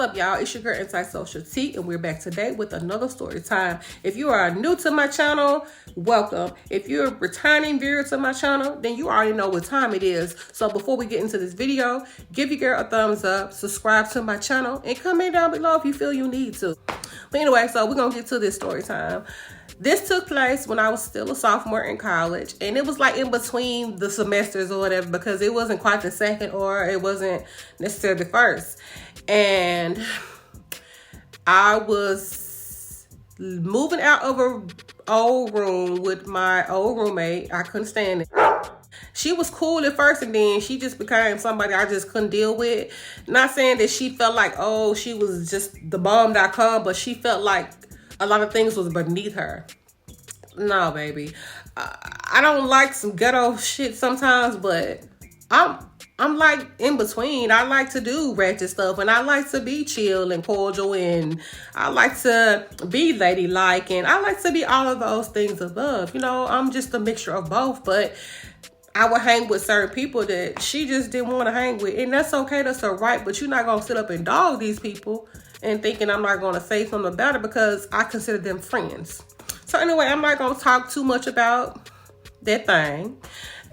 up, y'all? It's your girl Antisocial T, and we're back today with another story time. If you are new to my channel, welcome. If you're a returning viewer to my channel, then you already know what time it is. So before we get into this video, give your girl a thumbs up, subscribe to my channel, and comment down below if you feel you need to. But anyway, so we're gonna get to this story time. This took place when I was still a sophomore in college, and it was like in between the semesters or whatever, because it wasn't quite the second or it wasn't necessarily the first. And I was moving out of an old room with my old roommate. I couldn't stand it. She was cool at first, and then she just became somebody I just couldn't deal with. Not saying that she felt like, oh, she was just the bomb.com, but she felt like a lot of things was beneath her. No, baby. I don't like some ghetto shit sometimes, but I'm like in between. I like to do ratchet stuff, and I like to be chill and cordial, and I like to be ladylike, and I like to be all of those things above. You know, I'm just a mixture of both, but I would hang with certain people that she just didn't want to hang with, and that's okay. That's all right, but you're not going to sit up and dog these people and thinking I'm not going to say something about it because I consider them friends. So anyway, I'm not going to talk too much about that thing.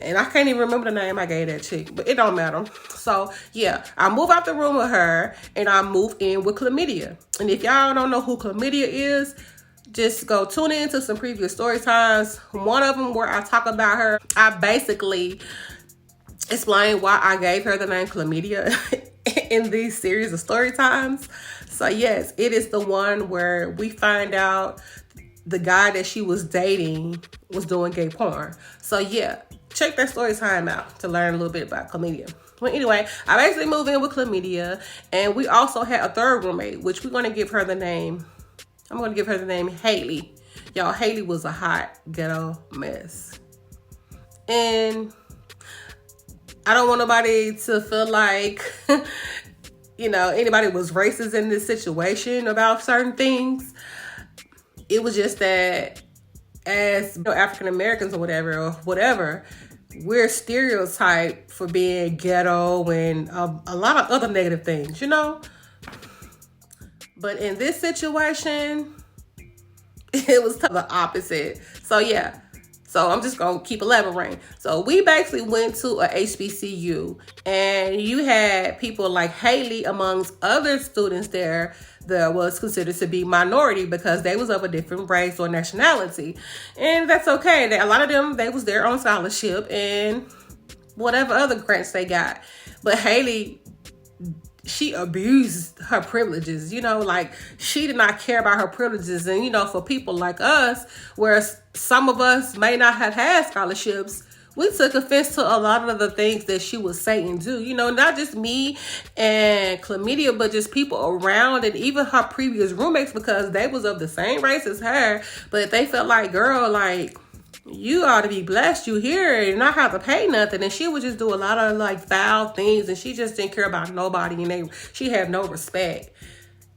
And I can't even remember the name I gave that chick, but it don't matter. So yeah, I move out the room with her and I move in with Chlamydia. And if y'all don't know who Chlamydia is, just go tune into some previous story times. One of them where I talk about her, I basically explain why I gave her the name Chlamydia in these series of story times. So yes, it is the one where we find out the guy that she was dating was doing gay porn. So yeah, check that story time out to learn a little bit about Chlamydia. Well, anyway, I basically moved in with Chlamydia, and we also had a third roommate, which we're going to give her the name. I'm going to give her the name Haley. Y'all, Haley was a hot ghetto mess. And I don't want nobody to feel like, you know, anybody was racist in this situation about certain things. It was just that as, you know, African Americans or whatever, we're stereotyped for being ghetto and a lot of other negative things, you know? But in this situation, it was the opposite. So yeah. So I'm just going to keep elaborating. So we basically went to a HBCU, and you had people like Haley amongst other students there that was considered to be minority because they was of a different race or nationality. And that's okay. A lot of them, they was there on scholarship and whatever other grants they got. But Haley, she abused her privileges, you know, like she did not care about her privileges. And, you know, for people like us, where some of us may not have had scholarships, we took offense to a lot of the things that she was saying too. You know, not just me and Chlamydia, but just people around and even her previous roommates, because they was of the same race as her. But they felt like, girl, like, you ought to be blessed you here and not have to pay nothing. And she would just do a lot of like foul things, and she just didn't care about nobody, and she had no respect.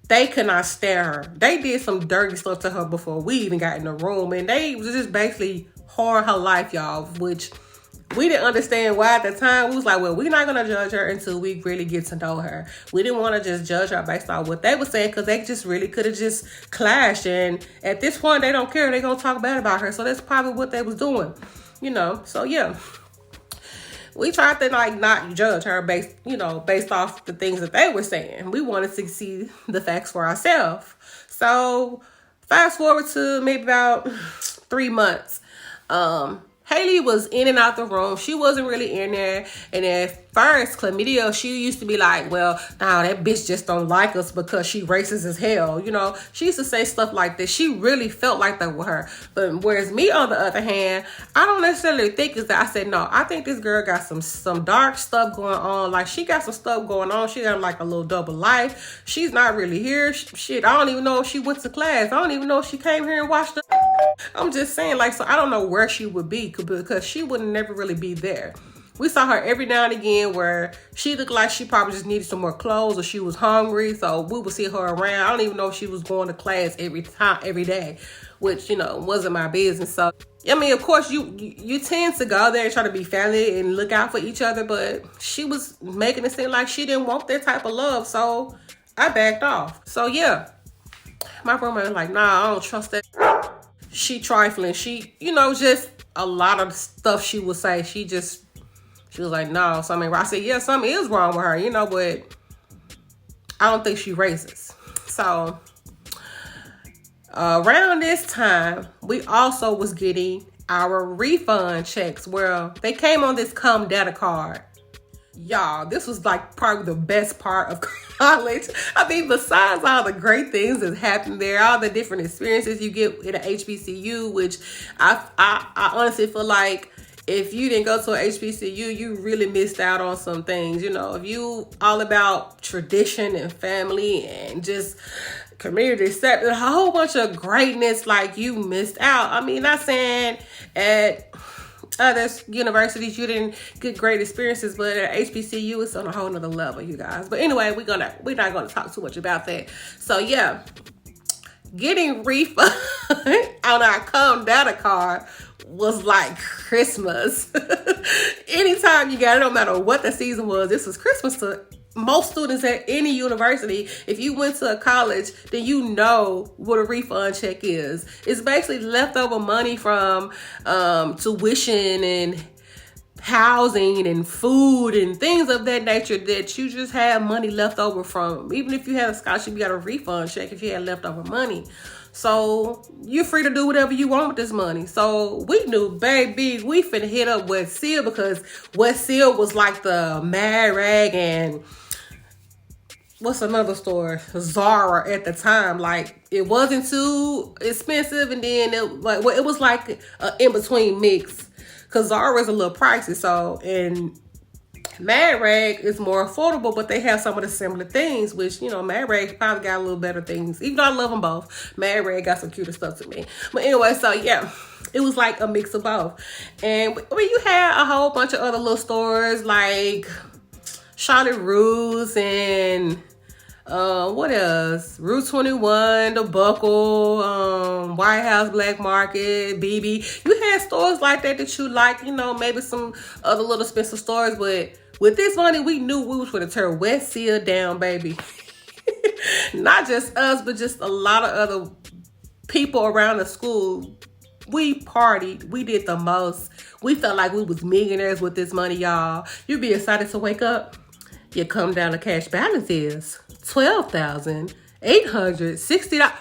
They could not stand her. They did some dirty stuff to her before we even got in the room, and they was just basically whoring her life, y'all, which we didn't understand why at the time. We was like, well, we're not going to judge her until we really get to know her. We didn't want to just judge her based on what they were saying, because they just really could have just clashed. And at this point, they don't care. They're going to talk bad about her. So that's probably what they was doing, you know. So yeah, we tried to like not judge her based off the things that they were saying. We wanted to see the facts for ourselves. So fast forward to maybe about 3 months. Haley was in and out the room. She wasn't really in there. And at first, Chlamydia, she used to be like, well, nah, that bitch just don't like us because she racist as hell. You know, she used to say stuff like this. She really felt like that with her. But whereas me, on the other hand, I don't necessarily think is that. I said, no, I think this girl got some dark stuff going on. Like, she got some stuff going on. She got like a little double life. She's not really here. Shit, I don't even know if she went to class. I don't even know if she came here and watched the... I'm just saying, like, so I don't know where she would be, because she would never really be there. We saw her every now and again where she looked like she probably just needed some more clothes, or she was hungry, so we would see her around. I don't even know if she was going to class every day, which, you know, wasn't my business. So I mean, of course, you tend to go there and try to be family and look out for each other, but she was making it seem like she didn't want that type of love. So I backed off. So yeah, my roommate was like, nah, I don't trust that. She trifling. She, just a lot of stuff she would say. She was like, no, something. I said, yeah, something is wrong with her, but I don't think she racist. So around this time, we also was getting our refund checks. Well, they came on this Come Data card. Y'all, this was like probably the best part of college. I mean, besides all the great things that happened there, all the different experiences you get at a HBCU, which I honestly feel like if you didn't go to a HBCU, you really missed out on some things. If you all about tradition and family and just community, a whole bunch of greatness, like you missed out. I mean, not saying at other universities you didn't get great experiences, but at HBCU it's on a whole nother level, you guys. But anyway, we're not gonna talk too much about that. So yeah, getting refund on our Come Data card was like Christmas. Anytime you got it, no matter what the season was, this was Christmas to most students at any university. If you went to a college, then you know what a refund check is. It's basically leftover money from tuition and housing and food and things of that nature that you just have money left over from. Even if you had a scholarship, you got a refund check if you had leftover money. So you're free to do whatever you want with this money. So we knew, baby, we finna hit up West Seal, because West Seal was like the Mad Rag and what's another store? Zara at the time. Like, it wasn't too expensive, and then it was like an in-between mix. Cause Zara is a little pricey, so, and Mad Rag is more affordable, but they have some of the similar things, which, Mad Rag probably got a little better things. Even though I love them both, Mad Rag got some cuter stuff to me. But anyway, so yeah, it was like a mix of both. And I mean, you had a whole bunch of other little stores like Charlotte Russe and what else? Route 21, The Buckle, White House Black Market, BB. You had stores like that you like, maybe some other little expensive stores, but with this money, we knew we was going to turn West Seal down, baby. Not just us, but just a lot of other people around the school. We partied. We did the most. We felt like we was millionaires with this money, y'all. You'd be excited to wake up. You come down, the cash balance is $12,860.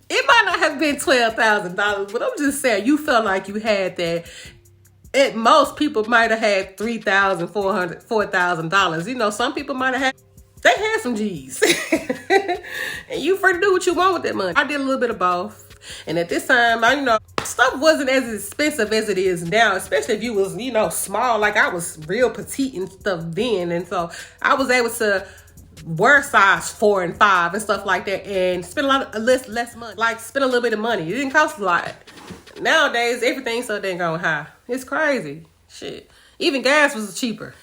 It might not have been $12,000, but I'm just saying, you felt like you had that. At most, people might have had $3,400, $4,000. Some people might have had, they had some G's. And you free to do what you want with that money. I did a little bit of both. And at this time, stuff wasn't as expensive as it is now, especially if you was, small. Like, I was real petite and stuff then. And so I was able to wear size 4 and 5 and stuff like that and spend less money. Like, spend a little bit of money. It didn't cost a lot. Nowadays, everything's so dang on high. It's crazy. Shit. Even gas was cheaper.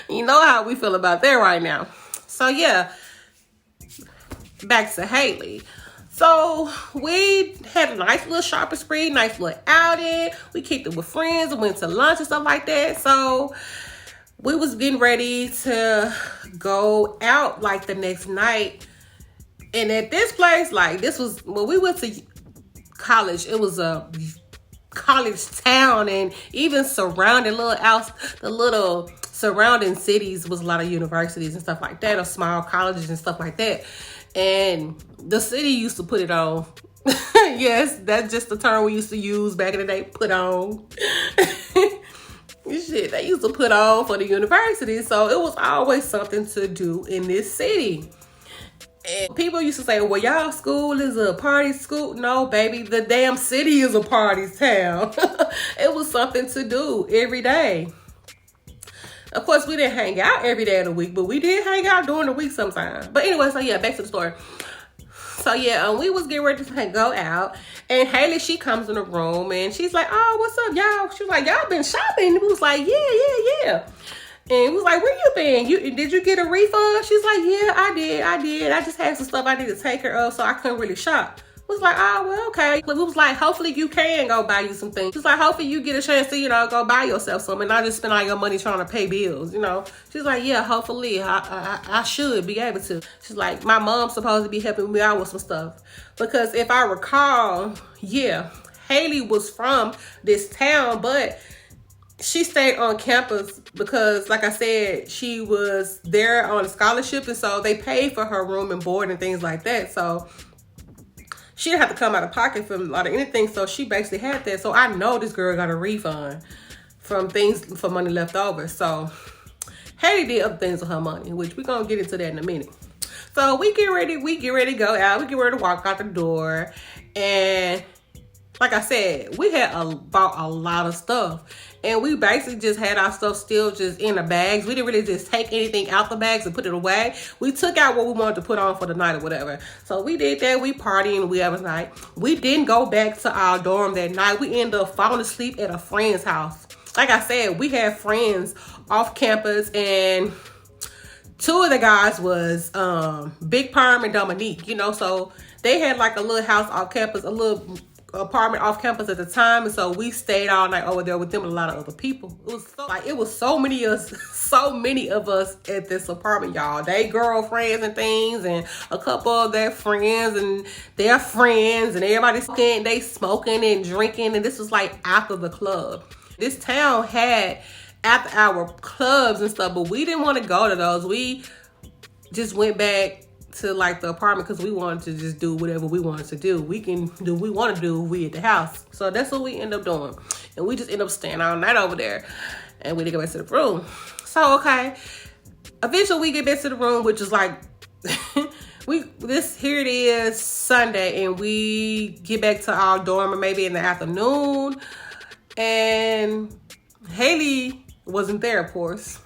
You know how we feel about that right now. So yeah, back to Haley. So we had a nice little shopping spree, nice little outing. We kicked it with friends and went to lunch and stuff like that. So we was getting ready to go out like the next night. And at this place, like, this was, when we went to college, it was a college town, and even surrounding the little surrounding cities was a lot of universities and stuff like that, or small colleges and stuff like that. And the city used to put it on. Yes, that's just the term we used to use back in the day, put on. Shit, they used to put on for the university. So it was always something to do in this city. And people used to say, well, y'all school is a party school. No, baby, the damn city is a party town. It was something to do every day. Of course, we didn't hang out every day of the week, but we did hang out during the week sometimes. But anyway, so yeah, back to the story. So yeah, we was getting ready to go out, and Haley, she comes in the room, and she's like, oh, what's up, y'all? She was like, y'all been shopping? And we was like, yeah. And we was like, where you been? Did you get a refund? She's like, yeah, I did. I just had some stuff I need to take care of, so I couldn't really shop. Was like, oh, well, okay. We was like, hopefully you can go buy you some things. She's like, hopefully you get a chance to, go buy yourself something and not just spend all your money trying to pay bills, She's like, yeah, hopefully I should be able to. She's like, my mom's supposed to be helping me out with some stuff. Because if I recall, yeah, Haley was from this town, but she stayed on campus because, like I said, she was there on a scholarship, and so they paid for her room and board and things like that. So she didn't have to come out of pocket for a lot of anything. So she basically had that. So I know this girl got a refund from things for money left over. So Haley did other things with her money, which we're gonna get into that in a minute. So we get ready to go out. We get ready to walk out the door, and like I said, we had bought a lot of stuff. And we basically just had our stuff still just in the bags. We didn't really just take anything out the bags and put it away. We took out what we wanted to put on for the night or whatever. So we did that. We partying every night. We didn't go back to our dorm that night. We ended up falling asleep at a friend's house. Like I said, we had friends off campus, and two of the guys was Big Perm and Dominique, so they had like a little house off campus, a little apartment off campus at the time, and so we stayed all night over there with them and a lot of other people. It was so many of us at this apartment, y'all. They girlfriends and things, and a couple of their friends and their friends, and everybody smoking and drinking, and this was like after the club. This town had after hour clubs and stuff, but we didn't want to go to those. We just went back to like the apartment because we wanted to just do whatever we wanted to do. We can do what we want to do. We at the house. So that's what we end up doing. And we just end up staying all night over there. And we didn't go back to the room. So, okay. Eventually we get back to the room, which is like, here it is Sunday, and we get back to our dorm maybe in the afternoon. And Haley wasn't there, of course.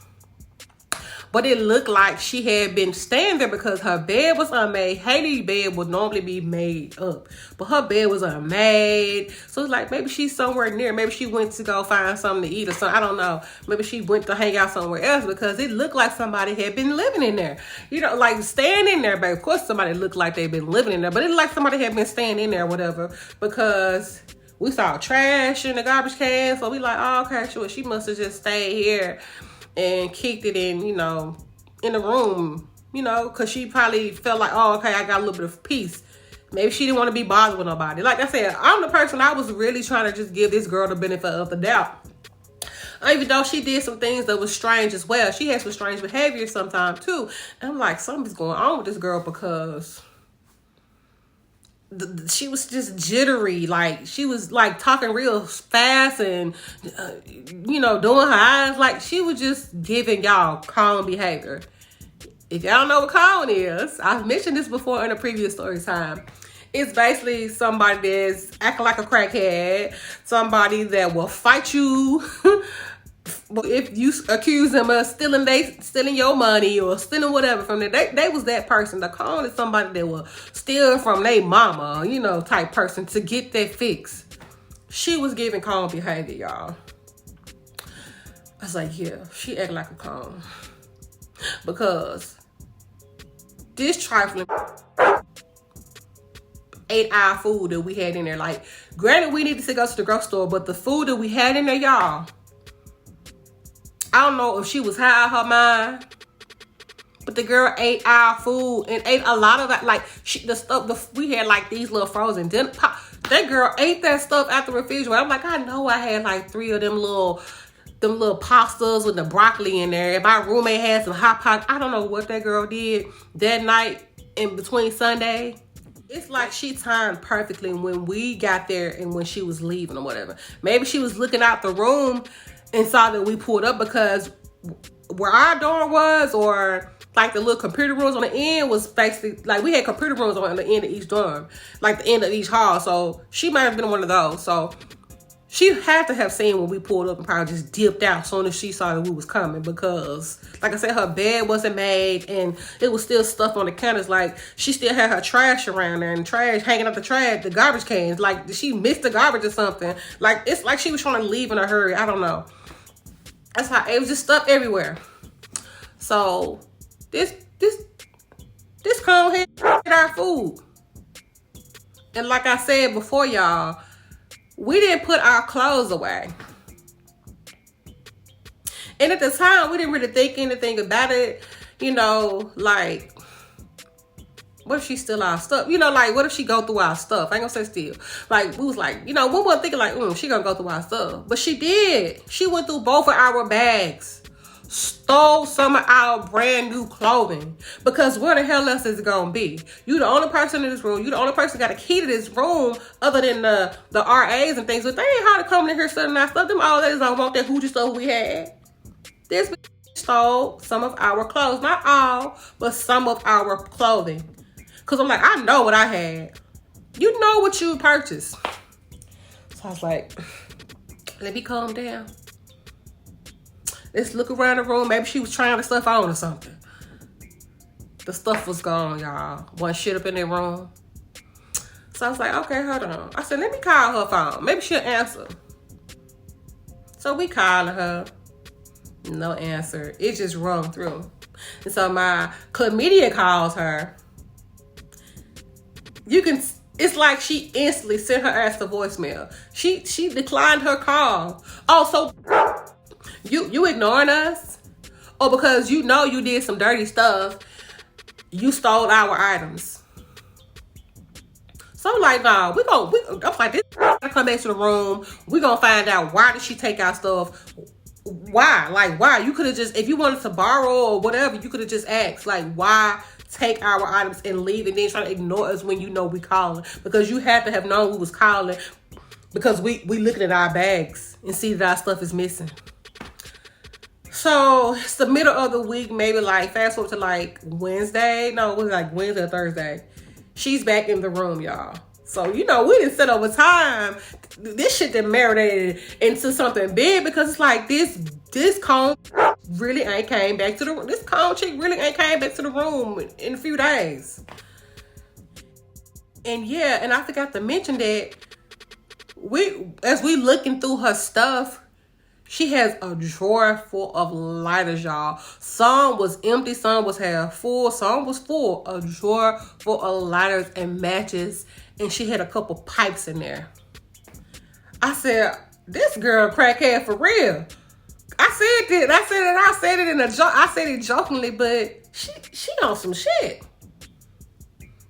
But it looked like she had been staying there because her bed was unmade. Haley's bed would normally be made up, but her bed was unmade. So it's like maybe she's somewhere near. Maybe she went to go find something to eat or something. I don't know. Maybe she went to hang out somewhere else because it looked like somebody had been living in there. Like staying in there. But of course somebody looked like they'd been living in there. But it looked like somebody had been staying in there or whatever, because we saw trash in the garbage can. So we like, oh, okay, sure. She must have just stayed here and kicked it in, in the room, because she probably felt like, oh, okay, I got a little bit of peace. Maybe she didn't want to be bothered with nobody. Like I said, I'm the person, I was really trying to just give this girl the benefit of the doubt. Even though she did some things that was strange as well. She had some strange behavior sometimes too. And I'm like, something's going on with this girl, because she was just jittery. Like she was like talking real fast and doing her eyes, like she was just giving y'all calm behavior. If y'all know what calm is, I've mentioned this before in a previous story time. It's basically somebody that's acting like a crackhead, somebody that will fight you if you accuse them of stealing your money or stealing whatever from them. They was that person. The cone is somebody that will steal from their mama, type person to get that fix. She was giving cone behavior, y'all. I was like, yeah, she act like a cone. Because this trifling 8-hour food that we had in there, like, granted we needed to go to the grocery store, but the food that we had in there, y'all, I don't know if she was high out her mind, but the girl ate our food and ate a lot of that. Like we had like these little frozen dinner pop. That girl ate that stuff out the refrigerator. I'm like, I know I had like 3 of them little pastas with the broccoli in there. And my roommate had some hot pot. I don't know what that girl did that night in between Sunday. It's like she timed perfectly when we got there and when she was leaving or whatever. Maybe she was looking out the room and saw that we pulled up, because where our dorm was, or like the little computer rooms on the end, was basically like we had computer rooms on the end of each dorm, like the end of each hall. So she might have been one of those. So she had to have seen when we pulled up and probably just dipped out as soon as she saw that we was coming, because like I said, her bed wasn't made and it was still stuff on the counters. Like she still had her trash around there and trash hanging up the garbage cans. Like she missed the garbage or something. Like it's like she was trying to leave in a hurry. I don't know. That's how it was, just stuff everywhere. So this cone had our food. And like I said before, y'all, we didn't put our clothes away. And at the time, we didn't really think anything about it. You know, like, what if she steal our stuff? You know, like, what if she go through our stuff? I ain't gonna say steal. Like, we was like, you know, we weren't thinking like, she gonna go through our stuff. But she did. She went through both of our bags. Stole some of our brand new clothing. Because where the hell else is it gonna be? You the only person in this room. You the only person got a key to this room other than the RAs and things. But they ain't hard to come in here stealing our stuff. Them all ladies don't want that hoochie stuff we had. This bitch stole some of our clothes. Not all, but some of our clothing. Because I'm like, I know what I had. You know what you purchased. So I was like, let me calm down. Let's look around the room. Maybe she was trying the stuff on or something. The stuff was gone, y'all. One shit up in their room. So I was like, okay, hold on. I said, let me call her phone. Maybe she'll answer. So we called her. No answer. It just rung through. And so my chlamydia calls her. It's like she instantly sent her ass to voicemail. She declined her call. Oh, so you ignoring us? Or because you know you did some dirty stuff, you stole our items. So I'm like, nah, I'm like, this gotta come back to the room. We gonna find out why did she take our stuff? Why? Like, why? You could have just, if you wanted to borrow or whatever, you could have just asked, like, why take our items and leave and then try to ignore us when you know we calling? Because you had to have known we was calling because we looking at our bags and see that our stuff is missing. So it's the middle of the week, maybe like fast forward to like Wednesday. No, it was like Wednesday or Thursday. She's back in the room, y'all. So, you know, we didn't set over time. This shit that marinated into something big because it's like this cone really ain't came back to the room. This cone chick really ain't came back to the room in a few days. And yeah, and I forgot to mention that as we looking through her stuff, she has a drawer full of lighters, y'all. Some was empty, some was half full, some was full. A drawer full of lighters and matches. And she had a couple pipes in there. I said, this girl crackhead for real. I said it in a joke. I said it jokingly, but she on some shit.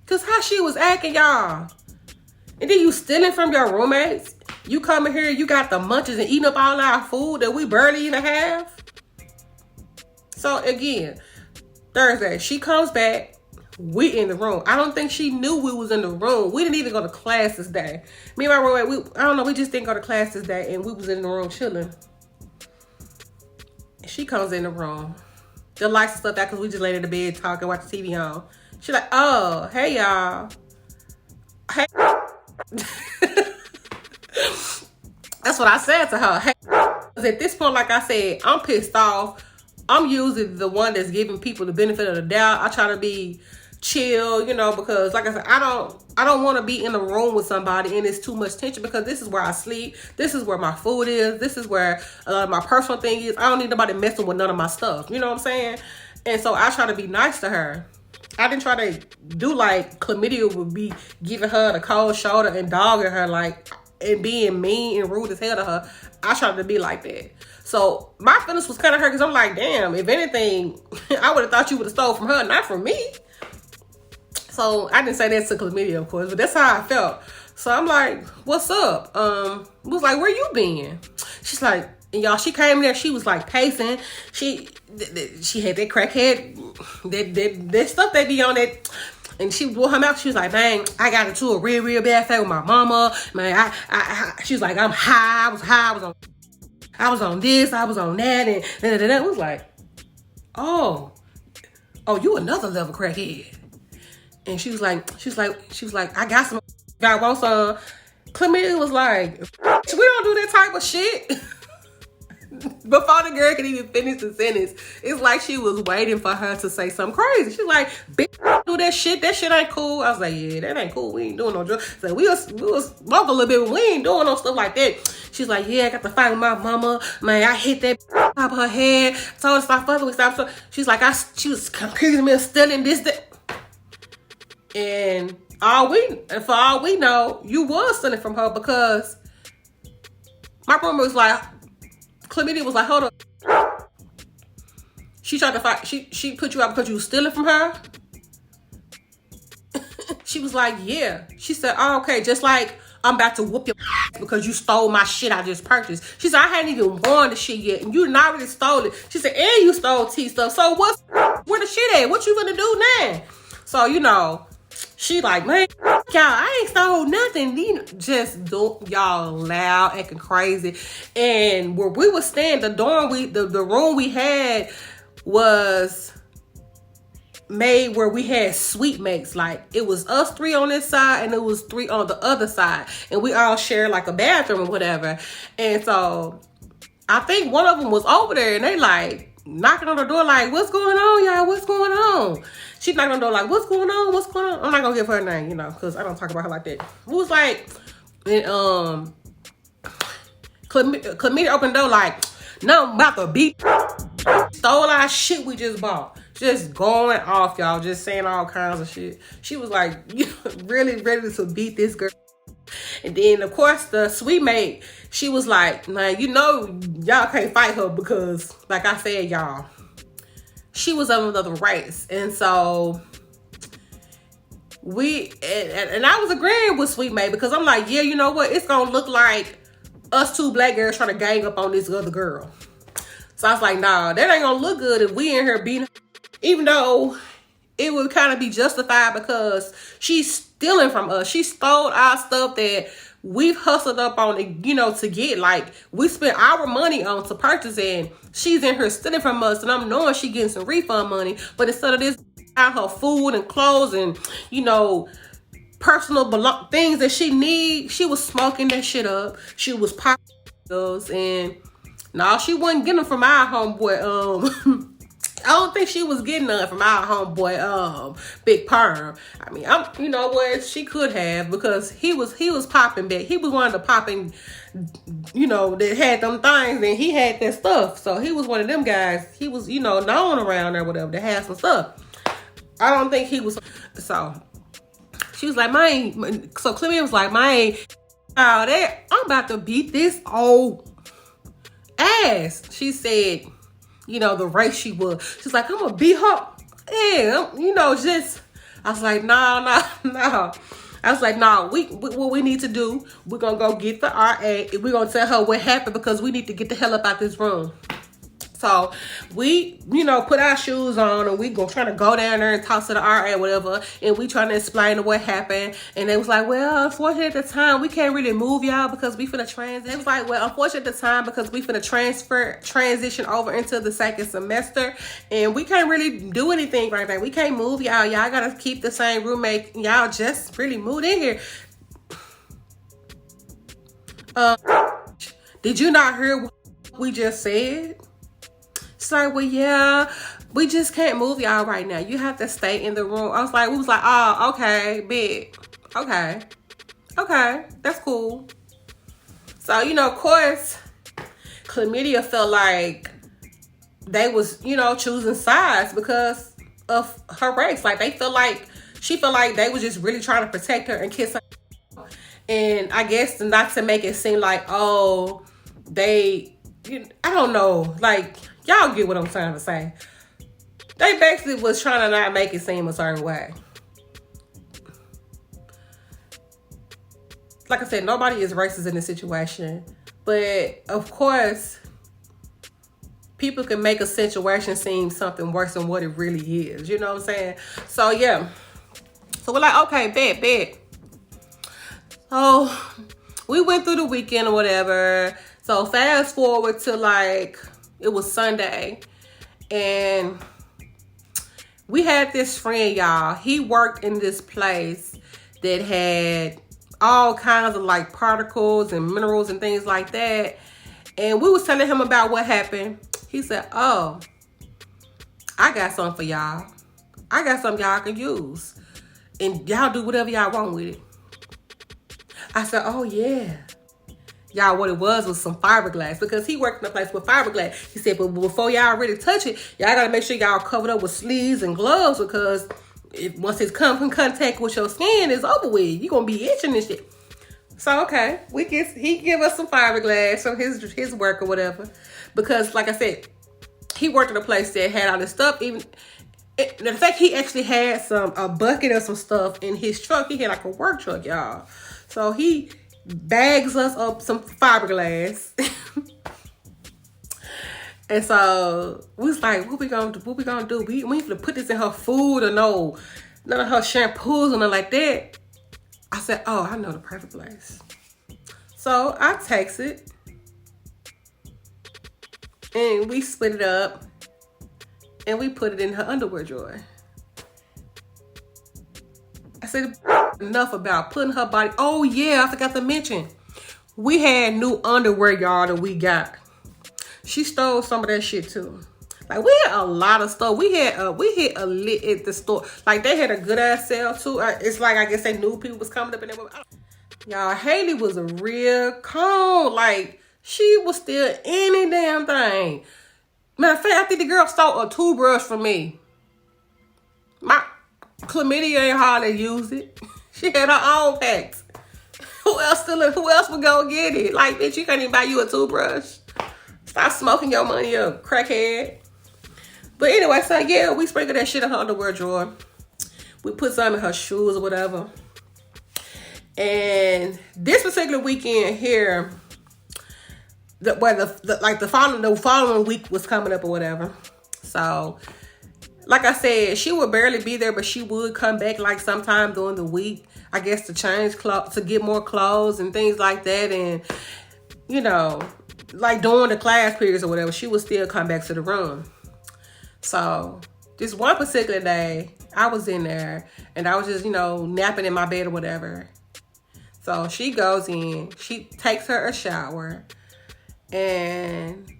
Cause how she was acting, y'all. And then you stealing from your roommates. You coming here, you got the munchies and eating up all our food that we barely even have. So again, Thursday, she comes back. We in the room. I don't think she knew we was in the room. We didn't even go to class this day. Me and my roommate, we just didn't go to class this day and we was in the room chilling. And she comes in the room. The lights and stuff out because we just laid in the bed talking, watching TV on. She's like, oh, hey y'all. Hey. That's what I said to her. Hey. At this point, like I said, I'm pissed off. I'm usually the one that's giving people the benefit of the doubt. I try to be chill, you know, because like I said, I don't want to be in a room with somebody and it's too much tension because this is where I sleep. This is where my food is. This is where my personal thing is. I don't need nobody messing with none of my stuff. You know what I'm saying? And so I try to be nice to her. I didn't try to do like chlamydia would be giving her the cold shoulder and dogging her like and being mean and rude as hell to her. I tried to be like that. So my feelings was kind of hurt because I'm like, damn, if anything, I would have thought you would have stole from her, not from me. So I didn't say that to chlamydia, of course, but that's how I felt. So I'm like, what's up? Was like, where you been? She's like, and y'all, she came there, she was like pacing. She had that crackhead, that stuff they be on that. And she blew her mouth. She was like, man, I got into a real, real bad fight with my mama. Man, she was like, I'm high. I was on this, I was on that. And I was like, oh, you another level crackhead. And she was like, I got some. I want some. Chlamydia was like, we don't do that type of shit. Before the girl could even finish the sentence, it's like she was waiting for her to say something crazy. She's like, bitch, do that shit. That shit ain't cool. I was like, yeah, that ain't cool. We ain't doing no drugs. So we was smoke a little bit, but we ain't doing no stuff like that. She's like, yeah, I got to fight with my mama. Man, I hit that top of her head. Told her to stop fucking with stuff. So she's like, she was accusing me of stealing this, that. And for all we know, you was stealing from her, because my roommate was like, Chlamydia was like, hold up. She tried to fight. She put you out because you was stealing from her. She was like, yeah. She said, oh, okay, just like I'm about to whoop your ass because you stole my shit I just purchased. She said, I hadn't even worn the shit yet, and you not really stole it. She said, and you stole T stuff. So where the shit at? What you gonna do now? So, you know, she like, man, y'all, I ain't stole nothing. Just y'all loud, acting crazy. And where we was staying, the room we had was made where we had suite mates. Like, it was us three on this side and it was three on the other side, and we all shared like a bathroom or whatever. And so I think one of them was over there, and they like knocking on the door like, what's going on, y'all? What's going on? She knocked on the door like, what's going on? What's going on? I'm not gonna give her a name, you know, because I don't talk about her like that. It was like, and Chlamydia opened the door like, no, I'm about to beat. Stole our shit we just bought. Just going off, y'all. Just saying all kinds of shit. She was like, really ready to beat this girl. And then, of course, the suite mate, she was like, nah, you know, y'all can't fight her because, like I said, y'all, she was of another race. And so and I was agreeing with suite mate, because I'm like, yeah, you know what? It's going to look like us two black girls trying to gang up on this other girl. So I was like, nah, that ain't going to look good if we in here beating, even though it would kind of be justified because she's stealing from us. She stole our stuff that we've hustled up on, you know, to get. Like, we spent our money on to purchase, and she's in here stealing from us, and I'm knowing she getting some refund money. But instead of this, her food and clothes and, you know, personal things that she need, she was smoking that shit up. She was popping those, and no, she wasn't getting them from our homeboy. I don't think she was getting none from our homeboy, Big Perm. I mean, you know what? She could have, because he was popping back. He was one of the popping, you know, that had them things, and he had that stuff. So he was one of them guys. He was, you know, known around there, whatever, that had some stuff. I don't think he was. So she was like, so Chlamydia was like, I'm about to beat this old ass. She said, you know, the race she was. She's like, I'm gonna beat her. Yeah, you know, just, I was like, no. I was like, no, what we need to do, we're gonna go get the R.A. We're gonna tell her what happened, because we need to get the hell up out this room. So we, you know, put our shoes on, and we gonna try to go down there and talk to the R.A. or whatever, and we trying to explain what happened. And they was like, well, unfortunately at the time, we can't really move y'all because we finna transition. They was like, well, unfortunately at the time, because we finna transition over into the second semester, and we can't really do anything right now. We can't move y'all. Y'all gotta keep the same roommate. Y'all just really moved in here. Did you not hear what we just said? It's like, well, yeah, we just can't move y'all right now. You have to stay in the room. We was like, oh, okay, big. Okay, that's cool. So, you know, of course, Chlamydia felt like they was, you know, choosing sides because of her race. Like, she felt like they was just really trying to protect her and kiss her. And I guess not to make it seem like, oh, I don't know, like, y'all get what I'm trying to say. They basically was trying to not make it seem a certain way. Like I said, nobody is racist in this situation. But, of course, people can make a situation seem something worse than what it really is. You know what I'm saying? So, yeah. So, we're like, okay, bet. So, we went through the weekend or whatever. So, fast forward to, like, it was Sunday, and we had this friend, y'all. He worked in this place that had all kinds of like particles and minerals and things like that. And we was telling him about what happened. He said, oh, I got something for y'all. I got something y'all can use. And y'all do whatever y'all want with it. I said, oh yeah. Y'all, what it was some fiberglass, because he worked in a place with fiberglass. He said, but before y'all really touch it, y'all gotta make sure y'all covered up with sleeves and gloves, because once it's come in contact with your skin, it's over with. You're gonna be itching and shit. So okay, he give us some fiberglass from his work or whatever, because like I said, he worked at a place that had all this stuff. In fact, he actually had a bucket of some stuff in his truck. He had like a work truck, y'all. So he bags us up some fiberglass. And so we was like, what we gonna do? We need to put this in her food or no, none of her shampoos or nothing like that. I said, oh, I know the perfect place. So I takes it and we split it up and we put it in her underwear drawer. I said, enough about putting her body. Oh yeah, I forgot to mention, we had new underwear, y'all, that we got. She stole some of that shit too. Like, we had a lot of stuff. We hit a lit at the store. Like, they had a good ass sale too. It's like, I guess they knew people was coming up in there. Y'all, Haley was a real con. Like, she was still any damn thing. Matter of fact, I think the girl stole a toothbrush from me. My chlamydia ain't hardly used it. She had her own packs. Who else would go get it? Like, bitch, you can't even buy you a toothbrush. Stop smoking your money up, crackhead. But anyway, so yeah, we sprinkled that shit in her underwear drawer. We put some in her shoes or whatever. And this particular weekend here, the following week was coming up or whatever. So, like I said, she would barely be there, but she would come back like sometime during the week, I guess, to change clothes, to get more clothes and things like that. And, you know, like during the class periods or whatever, she would still come back to the room. So this one particular day, I was in there and I was just, napping in my bed or whatever. So she goes in, she takes her a shower, and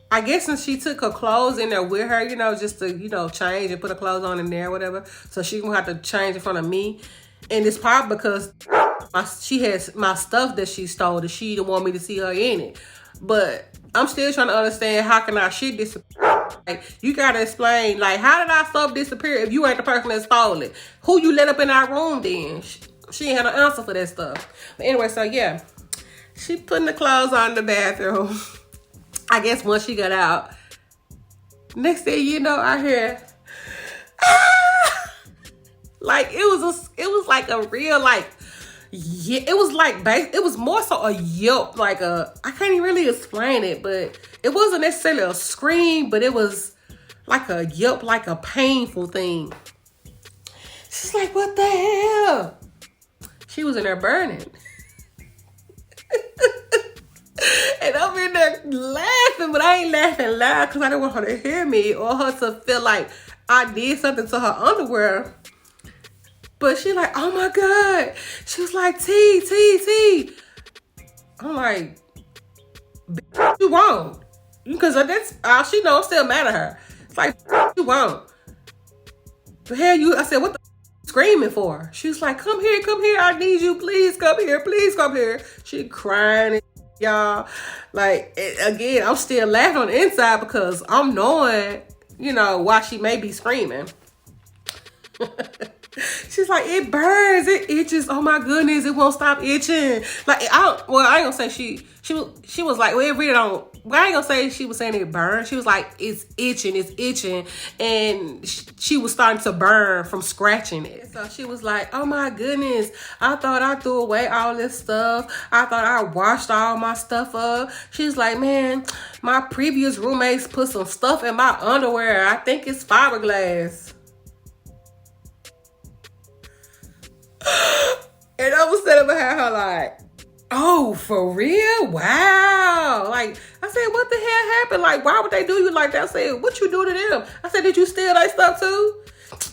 I guess since she took her clothes in there with her, just to, change and put her clothes on in there or whatever, so she won't have to change in front of me. And it's probably because she has my stuff that she stole that she didn't want me to see her in it. But I'm still trying to understand, how can our shit disappear? Like, you gotta explain, like, how did our stuff disappear if you ain't the person that stole it? Who you let up in our room then? She ain't had an answer for that stuff. But anyway, so yeah, she putting the clothes on in the bathroom. I guess once she got out, next thing you know, I hear, ah! Like, it was like a real, like, yeah, it was more so a yelp, like I can't even really explain it, but it wasn't necessarily a scream, but it was like a yelp, like a painful thing. She's like, what the hell? She was in there burning. And I'm in there laughing, but I ain't laughing loud because I didn't want her to hear me or her to feel like I did something to her underwear. But she like, oh my God. She was like, T. I'm like, bitch, you won't. Because that's all she knows, still mad at her. It's like, you won't. The hell you, I said, what the screaming for? She was like, come here, I need you, please come here. She crying, y'all. Like, again, I'm still laughing on the inside because I'm knowing, why she may be screaming. She's like, it burns, it itches. Oh my goodness, it won't stop itching. Like, I ain't gonna say she was like, well, it really don't. Well, I ain't gonna say she was saying it burned. She was like, it's itching, and she was starting to burn from scratching it. So she was like, oh my goodness, I thought I threw away all this stuff. I thought I washed all my stuff up. She's like, man, my previous roommates put some stuff in my underwear. I think it's fiberglass. And I was sitting behind her like, oh, for real? Wow. Like, I said, what the hell happened? Like, why would they do you like that? I said, what you do to them? I said, did you steal that stuff too?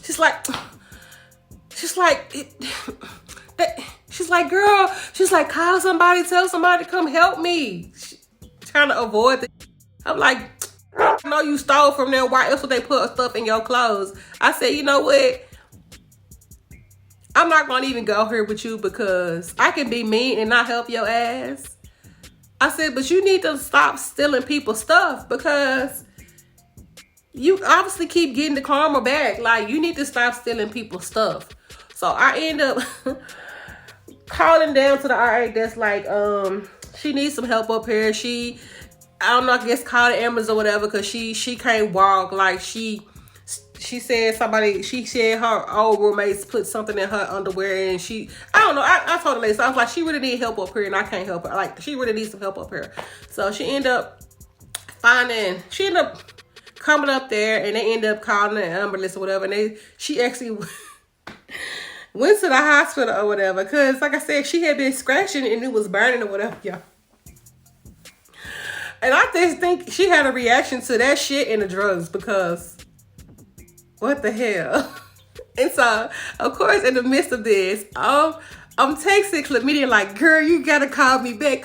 She's like, girl, she's like, call somebody, tell somebody to come help me. Trying to avoid it. I'm like, I know you stole from them. Why else would they put stuff in your clothes? I said, you know what? I'm not going to even go here with you because I can be mean and not help your ass. I said, but you need to stop stealing people's stuff because you obviously keep getting the karma back. Like, you need to stop stealing people's stuff. So I end up calling down to the RA that's like, she needs some help up here. I don't know, I guess call the ambulance or whatever, because she can't walk. Like, she said her old roommates put something in her underwear, and I don't know, I told the lady, so I was like, she really need help up here, and I can't help her. Like, she really needs some help up here. So she ended up coming up there, and they ended up calling the ambulance or whatever, and she actually went to the hospital or whatever, because like I said, she had been scratching and it was burning or whatever, y'all. And I just think she had a reaction to that shit and the drugs, because what the hell? And so, of course, in the midst of this, I'm texting Chlamydia like, girl, you gotta call me back.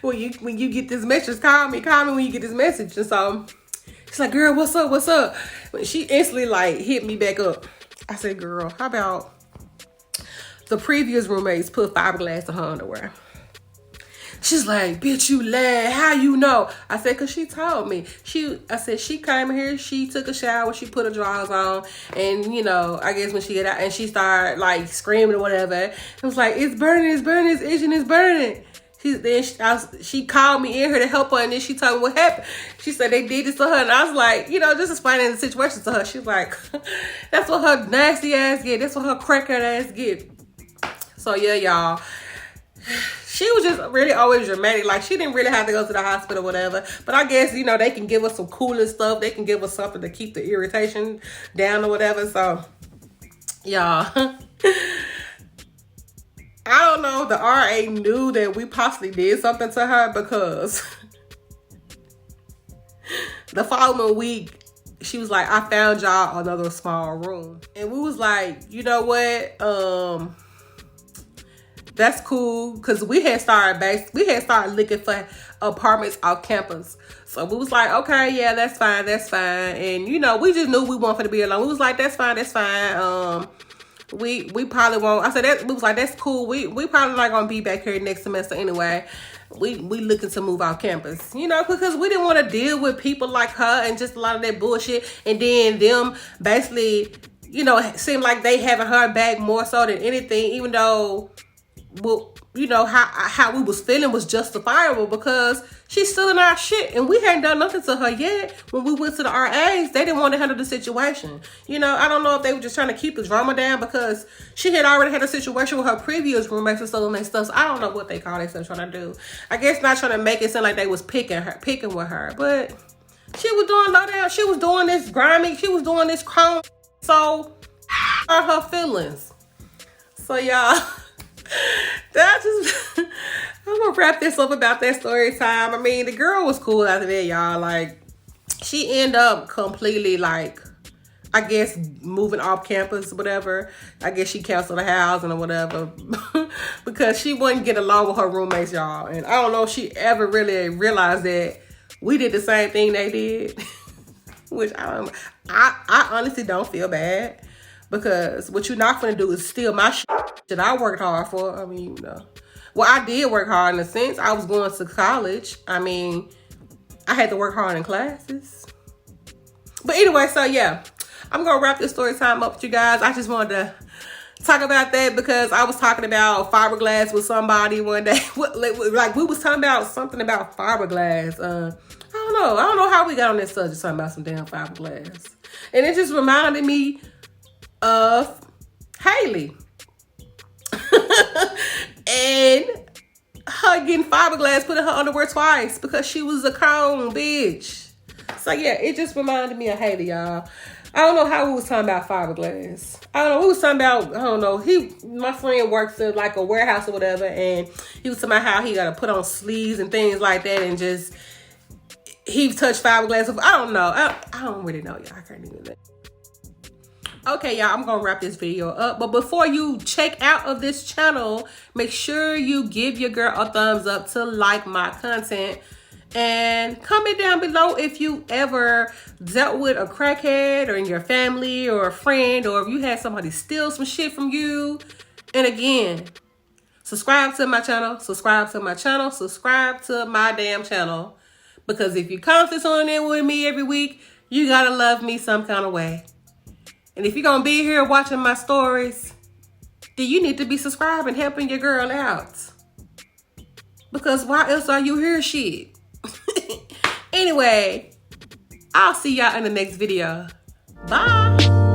When you get this message, call me when you get this message. And so she's like, girl, what's up? She instantly like hit me back up. I said, girl, how about the previous roommates put fiberglass in her underwear? She's like, bitch, you lied. How you know? I said, because she told me. I said, she came here, she took a shower, she put her drawers on, and, you know, I guess when she got out, and she started, like, screaming or whatever, it was like, it's burning, it's itching, it's burning. She called me in here to help her, and then she told me what happened. She said they did this to her, and I was like, you know, just explaining the situation to her. She's like, that's what her nasty ass get. That's what her crackhead ass get. So, yeah, y'all. She was just really always dramatic. Like, she didn't really have to go to the hospital or whatever. But I guess, you know, they can give us some cooler stuff. They can give us something to keep the irritation down or whatever. So, y'all. I don't know if the RA knew that we possibly did something to her, because the following week, she was like, I found y'all another small room. And we was like, you know what? That's cool, because we had started looking for apartments off campus. So we was like, okay, yeah, that's fine. And, you know, we just knew we wanted to be alone. We was like, that's fine. We probably won't. I said, we was like, that's cool. We probably not gonna be back here next semester anyway. We looking to move off campus, you know, because we didn't want to deal with people like her and just a lot of that bullshit. And then them basically, you know, seem like they having her back more so than anything, even though, well, you know, how we was feeling was justifiable, because she's still in our shit, and we hadn't done nothing to her yet. When we went to the RAs, they didn't want to handle the situation. You know, I don't know if they were just trying to keep the drama down, because she had already had a situation with her previous roommates and stuff. So I don't know what they call themselves trying to do. I guess not trying to make it sound like they was picking with her, but she was doing low down. She was doing this grimy. She was doing this chrome. So are her feelings. So y'all. I'm gonna wrap this up about that story time. I mean, the girl was cool after that, y'all. Like, she ended up completely, like, I guess moving off campus, whatever. I guess she canceled the housing or whatever because she wouldn't get along with her roommates, y'all. And I don't know if she ever really realized that we did the same thing they did, which I honestly don't feel bad, because what you're not gonna do is steal my shit that I worked hard for. I mean, you know. Well, I did work hard in a sense. I was going to college. I mean, I had to work hard in classes. But anyway, so yeah, I'm going to wrap this story time up with you guys. I just wanted to talk about that because I was talking about fiberglass with somebody one day. Like, we was talking about something about fiberglass. I don't know how we got on this subject, talking about some damn fiberglass. And it just reminded me of Haley. And her getting fiberglass put in her underwear twice because she was a cone bitch. So yeah, it just reminded me of Haley, y'all. I don't know how we was talking about fiberglass. I don't know. We was talking about, I don't know. My friend works in like a warehouse or whatever, and he was talking about how he got to put on sleeves and things like that, and just, he touched fiberglass. I don't know. I don't really know, y'all. I can't even do that. Okay, y'all, I'm going to wrap this video up. But before you check out of this channel, make sure you give your girl a thumbs up to like my content. And comment down below if you ever dealt with a crackhead or in your family or a friend, or if you had somebody steal some shit from you. And again, subscribe to my channel, subscribe to my channel, subscribe to my damn channel. Because if you constantly tuning in with me every week, you gotta love me some kind of way. And if you're gonna be here watching my stories, then you need to be subscribing, helping your girl out. Because why else are you here, shit? Anyway, I'll see y'all in the next video. Bye.